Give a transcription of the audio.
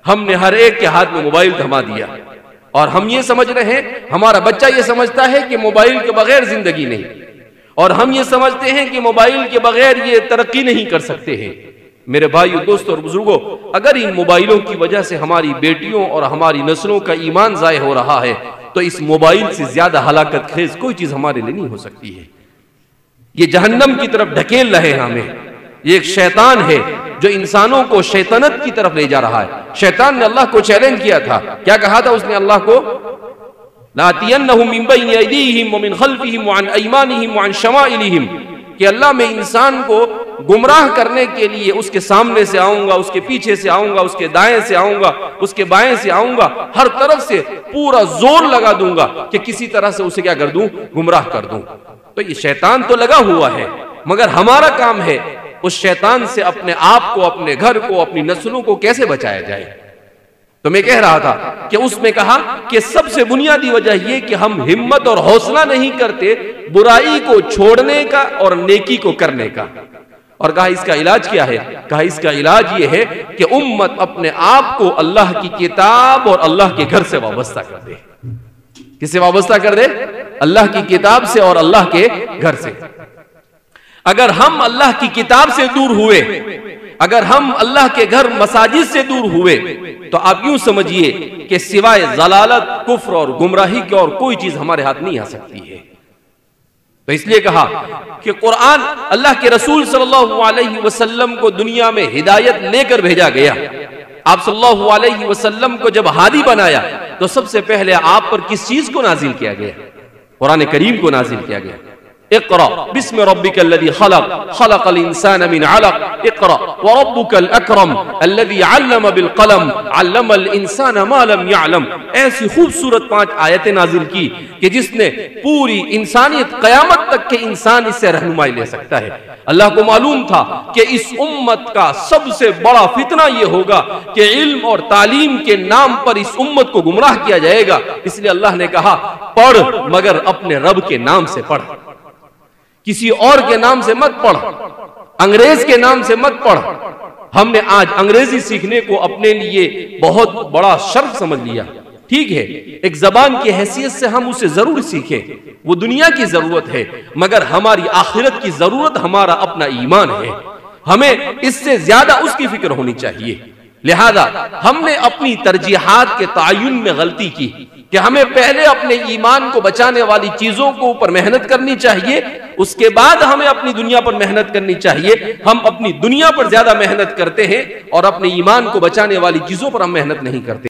ہم نے ہر ایک کے ہاتھ میں موبائل تھما دیا اور ہم یہ سمجھ رہے ہیں، ہمارا بچہ یہ سمجھتا ہے کہ موبائل کے بغیر زندگی نہیں، اور ہم یہ سمجھتے ہیں کہ موبائل کے بغیر یہ ترقی نہیں کر سکتے ہیں۔ میرے بھائیو، دوستوں اور بزرگوں، اگر ان موبائلوں کی وجہ سے ہماری بیٹیوں اور ہماری نسلوں کا ایمان ضائع ہو رہا ہے تو اس موبائل سے زیادہ ہلاکت خیز کوئی چیز ہمارے لیے نہیں ہو سکتی ہے۔ یہ جہنم کی طرف ڈھکیل رہے ہیں ہمیں۔ یہ ایک شیطان ہے جو انسانوں کو شیطنت کی طرف لے جا رہا ہے۔ شیطان نے اللہ کو چیلنج کیا تھا، کیا کہا تھا اس نے اللہ کو؟ لَآتِيَنَّهُم مِّن بَيْنِ أَيْدِيهِمْ وَمِنْ خَلْفِهِمْ وَعَنْ أَيْمَانِهِمْ وَعَنْ شَمَائِلِهِمْ کہ اللہ میں انسان کو گمراہ کرنے کے لیے اس کے سامنے سے آؤں گا، اس کے پیچھے سے آؤں گا، اس کے دائیں سے آؤں گا، اس کے بائیں سے آؤں گا، ہر طرف سے پورا زور لگا دوں گا کہ کسی طرح سے اسے کیا کر دوں؟ گمراہ کر دوں۔ تو یہ شیطان تو لگا ہوا ہے، مگر ہمارا کام ہے اس شیطان سے اپنے آپ کو، اپنے گھر کو، اپنی نسلوں کو کیسے بچایا جائے۔ تو میں کہہ رہا تھا کہ اس میں کہا کہ سب سے بنیادی وجہ یہ کہ ہم ہمت اور حوصلہ نہیں کرتے برائی کو چھوڑنے کا اور نیکی کو کرنے کا۔ اور کہا اس کا علاج کیا ہے؟ کہا اس کا علاج یہ ہے کہ امت اپنے آپ کو اللہ کی کتاب اور اللہ کے گھر سے وابستہ کر دے۔ کس سے وابستہ کر دے؟ اللہ کی کتاب سے اور اللہ کے گھر سے۔ اگر ہم اللہ کی کتاب سے دور ہوئے، اگر ہم اللہ کے گھر مساجد سے دور ہوئے، تو آپ یوں سمجھیے کہ سوائے ضلالت، کفر اور گمراہی کے اور کوئی چیز ہمارے ہاتھ نہیں آ سکتی ہے۔ تو اس لیے کہا کہ قرآن اللہ کے رسول صلی اللہ علیہ وسلم کو دنیا میں ہدایت لے کر بھیجا گیا۔ آپ صلی اللہ علیہ وسلم کو جب ہادی بنایا تو سب سے پہلے آپ پر کس چیز کو نازل کیا گیا؟ قرآن کریم کو نازل کیا گیا۔ اقرأ بسم ربك الذي خلق خلق الانسان من علق اقرأ وربك الاکرم الذي علم بالقلم علم الانسان ما لم يعلم۔ ایسی خوبصورت 5 آیتیں نازل کی کہ جس نے پوری انسانیت قیامت تک کے انسان اس سے رہنمائی لے سکتا ہے۔ اللہ کو معلوم تھا کہ اس امت کا سب سے بڑا فتنہ یہ ہوگا کہ علم اور تعلیم کے نام پر اس امت کو گمراہ کیا جائے گا، اس لیے اللہ نے کہا پڑھ مگر اپنے رب کے نام سے پڑھ، کسی اور کے نام سے مت پڑھ، انگریز کے نام سے مت پڑھ۔ ہم نے آج انگریزی سیکھنے کو اپنے لیے بہت بڑا شرف سمجھ لیا۔ ٹھیک ہے، ایک زبان کی حیثیت سے ہم اسے ضرور سیکھیں، وہ دنیا کی ضرورت ہے، مگر ہماری آخرت کی ضرورت ہمارا اپنا ایمان ہے۔ ہمیں اس سے زیادہ اس کی فکر ہونی چاہیے۔ لہذا ہم نے اپنی ترجیحات کے تعین میں غلطی کی کہ ہمیں پہلے اپنے ایمان کو بچانے والی چیزوں کو اوپر محنت کرنی چاہیے، اس کے بعد ہمیں اپنی دنیا پر محنت کرنی چاہیے۔ ہم اپنی دنیا پر زیادہ محنت کرتے ہیں اور اپنے ایمان کو بچانے والی چیزوں پر ہم محنت نہیں کرتے۔